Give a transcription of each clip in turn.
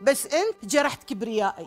بس انت جرحت كبريائي.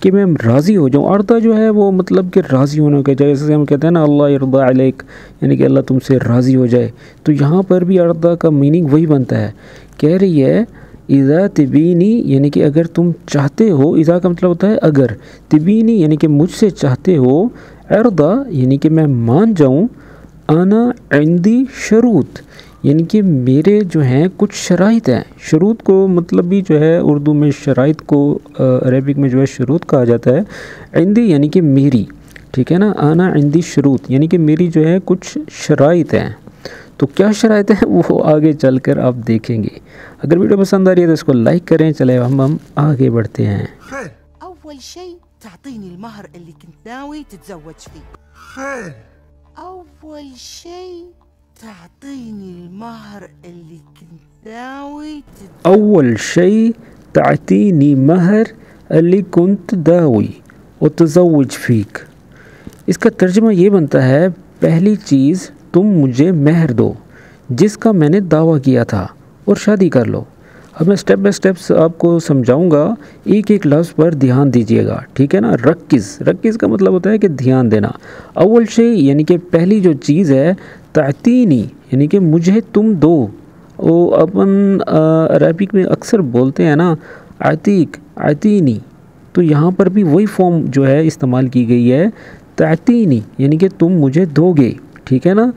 کہ میں راضی ہو جاؤں. اردا جو ہے وہ مطلب کہ راضی ہونے کا، جیسے ہم کہتے ہیں نا اللہ یرضا علیک، یعنی کہ اللہ تم سے راضی ہو جائے. تو یہاں پر بھی اردا کا میننگ وہی بنتا ہے. کہہ رہی ہے اذا تبینی، یعنی کہ اگر تم چاہتے ہو، اذا کا مطلب ہوتا ہے اگر، تبینی یعنی کہ مجھ سے چاہتے ہو، اردا یعنی کہ میں مان جاؤں، انا عندی شروط یعنی کہ میرے جو ہیں کچھ شرائط ہیں. شروط کو مطلب بھی جو ہے اردو میں شرائط کو عربک میں جو ہے شروط کہا جاتا ہے. عندی یعنی کہ میری، ٹھیک ہے نا. انا عندی شروط یعنی کہ میری جو ہے کچھ شرائط ہیں. تو کیا شرائط ہیں وہ آگے چل کر آپ دیکھیں گے. اگر ویڈیو پسند آ رہی ہے تو اس کو لائک کریں. چلے ہم آگے بڑھتے ہیں. أول شيء تعطيني المهر اللي كنت ناوي تتزوج فيه. أول شيء تعطيني المهر اللي كنت ناوي اول شيء تعطيني مہر اللي كنت داوي وتزوج فيك. اس کا ترجمہ یہ بنتا ہے پہلی چیز تم مجھے مہر دو جس کا میں نے دعویٰ کیا تھا اور شادی کر لو. اب میں سٹیپ بائی سٹیپس آپ کو سمجھاؤں گا، ایک ایک لفظ پر دھیان دیجئے گا، ٹھیک ہے نا. رکز کا مطلب ہوتا ہے کہ دھیان دینا. اول شے یعنی کہ پہلی جو چیز ہے، تعطینی یعنی کہ مجھے تم دو. وہ اپن عربک میں اکثر بولتے ہیں نا عتیق، عطینی، تو یہاں پر بھی وہی فارم جو ہے استعمال کی گئی ہے، تعطینی یعنی کہ تم مجھے دو گے، ٹھیک ہے نا.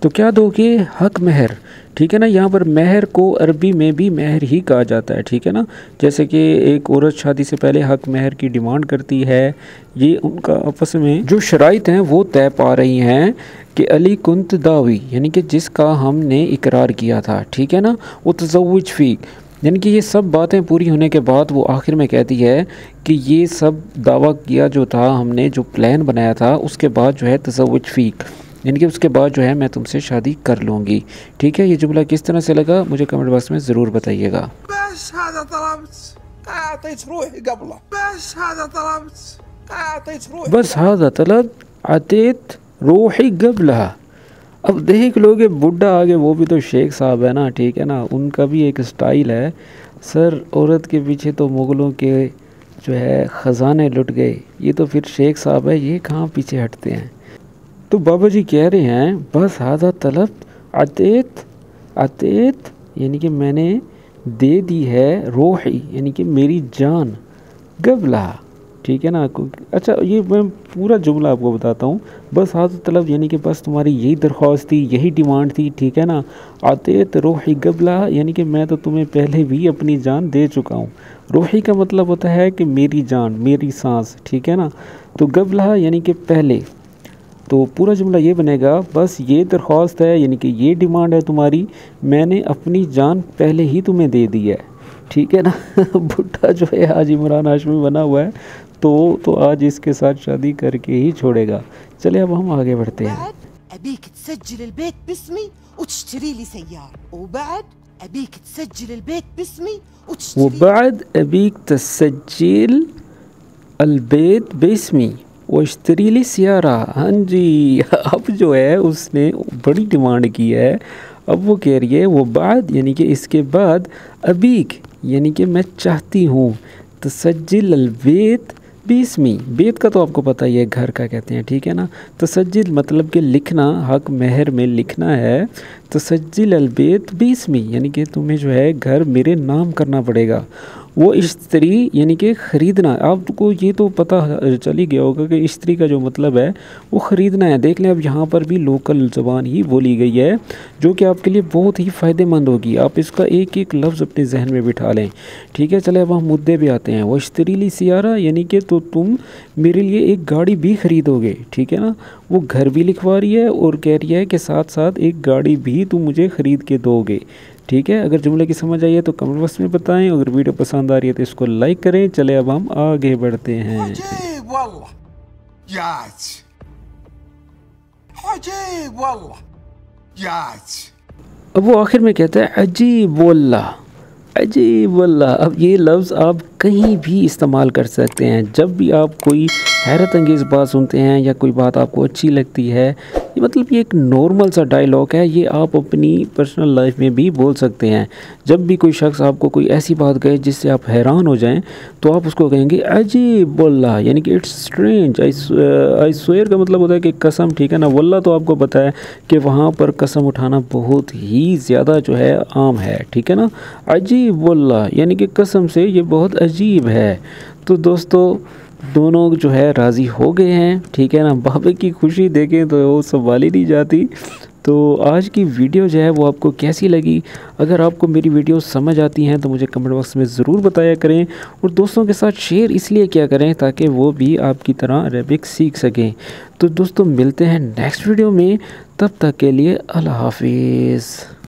تو کیا دو گے؟ حق مہر، ٹھیک ہے نا. یہاں پر مہر کو عربی میں بھی مہر ہی کہا جاتا ہے، ٹھیک ہے نا. جیسے کہ ایک عورت شادی سے پہلے حق مہر کی ڈیمانڈ کرتی ہے. یہ ان کا آپس میں جو شرائط ہیں وہ طے پا رہی ہیں کہ علی کنت داوی یعنی کہ جس کا ہم نے اقرار کیا تھا، ٹھیک ہے نا. وہ تزوج فیک یعنی کہ یہ سب باتیں پوری ہونے کے بعد وہ آخر میں کہتی ہے کہ یہ سب دعویٰ کیا جو تھا ہم نے، جو پلان بنایا تھا، اس کے بعد جو ہے تزوج فیک یعنی کہ اس کے بعد جو ہے میں تم سے شادی کر لوں گی. ٹھیک ہے، یہ جملہ کس طرح سے لگا مجھے کمنٹ باکس میں ضرور بتائیے گا. بس هذا طلبت أعطيت روحي قبله. بس هذا طلبت أعطيت روحي. بس هذا طلب عطیت روحی قبلها. اب دیکھ لو کہ بڈھا آگے وہ بھی تو شیخ صاحب ہے نا، ٹھیک ہے نا. ان کا بھی ایک سٹائل ہے. سر عورت کے پیچھے تو مغلوں کے جو ہے خزانے لٹ گئے، یہ تو پھر شیخ صاحب ہے، یہ کہاں پیچھے ہٹتے ہیں. تو بابا جی کہہ رہے ہیں بس ہادہ طلب عطیت یعنی کہ میں نے دے دی ہے، روحی یعنی کہ میری جان، قبلہ، ٹھیک ہے نا. اچھا یہ میں پورا جملہ آپ کو بتاتا ہوں. بس ہادہ طلب یعنی کہ بس تمہاری یہی درخواست تھی، یہی ڈیمانڈ تھی، ٹھیک ہے نا. عطیت روحی قبلہ یعنی کہ میں تو تمہیں پہلے بھی اپنی جان دے چکا ہوں. روحی کا مطلب ہوتا ہے کہ میری جان، میری سانس، ٹھیک ہے نا. تو قبلہ یعنی کہ پہلے. تو پورا جملہ یہ بنے گا بس یہ درخواست ہے یعنی کہ یہ ڈیمانڈ ہے تمہاری، میں نے اپنی جان پہلے ہی تمہیں دے دی ہے، ٹھیک ہے نا. بھٹا جو ہے آج عمران ہاشمی بنا ہوا ہے، تو آج اس کے ساتھ شادی کر کے ہی چھوڑے گا. چلے اب ہم آگے بڑھتے ہیں. بعد أبيك تسجل البيت باسمي وتشتري لي سيارة. وبعد أبيك تسجل البيت باسمي وتشتري وبعد ابیک تسجیل البیت باسمی واشتری لی سیارہ. ہاں جی، اب جو ہے اس نے بڑی ڈیمانڈ کی ہے. اب وہ کہہ رہی ہے وہ بعد یعنی کہ اس کے بعد، ابیک یعنی کہ میں چاہتی ہوں، تسجل البیت باسمی، بیت کا تو آپ کو پتہ ہی ہے گھر کا کہتے ہیں، ٹھیک ہے نا. تسجل مطلب کہ لکھنا، حق مہر میں لکھنا ہے. تسجل البیت باسمی یعنی کہ تمہیں جو ہے گھر میرے نام کرنا پڑے گا. وہ اشتری یعنی کہ خریدنا. آپ کو یہ تو پتہ چل ہی گیا ہوگا کہ اشتری کا جو مطلب ہے وہ خریدنا ہے. دیکھ لیں اب یہاں پر بھی لوکل زبان ہی بولی گئی ہے جو کہ آپ کے لیے بہت ہی فائدہ مند ہوگی. آپ اس کا ایک ایک لفظ اپنے ذہن میں بٹھا لیں، ٹھیک ہے. چلے اب ہم مدعے پہ آتے ہیں. وہ اشتری لی سیارہ یعنی کہ تو تم میرے لیے ایک گاڑی بھی خریدو گے، ٹھیک ہے نا. وہ گھر بھی لکھوا رہی ہے اور کہہ رہی ہے کہ ساتھ ساتھ ایک گاڑی بھی تم مجھے خرید کے دو گے، ٹھیک ہے. اگر جملے کی سمجھ آئی ہے تو کمنٹ باکس میں بتائیں. اگر ویڈیو پسند آ رہی ہے تو اس کو لائک کریں. چلے اب ہم آگے بڑھتے ہیں. عجيب والله جات، عجيب والله جات. اب وہ آخر میں کہتا ہے عجیب واللہ، عجیب واللہ. اب یہ لفظ آپ کہیں بھی استعمال کر سکتے ہیں. جب بھی آپ کوئی حیرت انگیز بات سنتے ہیں یا کوئی بات آپ کو اچھی لگتی ہے، مطلب یہ ایک نارمل سا ڈائلاگ ہے، یہ آپ اپنی پرسنل لائف میں بھی بول سکتے ہیں۔ جب بھی کوئی شخص آپ کو کوئی ایسی بات کہے جس سے آپ حیران ہو جائیں تو آپ اس کو کہیں گے عجیب واللہ، یعنی کہ اٹس اسٹرینج۔ آئی سویئر کا مطلب ہوتا ہے کہ قسم، ٹھیک ہے نا۔ واللہ تو آپ کو پتہ ہے کہ وہاں پر قسم اٹھانا بہت ہی زیادہ جو ہے عام ہے، ٹھیک ہے نا۔ عجیب واللہ یعنی کہ قسم سے یہ بہت عجیب ہے۔ تو دوستو دونوں جو ہے راضی ہو گئے ہیں، ٹھیک ہے نا۔ بابے کی خوشی دیکھیں تو وہ سنبھالی نہیں جاتی۔ تو آج کی ویڈیو جو ہے وہ آپ کو کیسی لگی؟ اگر آپ کو میری ویڈیو سمجھ آتی ہیں تو مجھے کمنٹ باکس میں ضرور بتایا کریں، اور دوستوں کے ساتھ شیئر اس لیے کیا کریں تاکہ وہ بھی آپ کی طرح عربک سیکھ سکیں۔ تو دوستوں ملتے ہیں نیکسٹ ویڈیو میں، تب تک کے لیے اللہ حافظ۔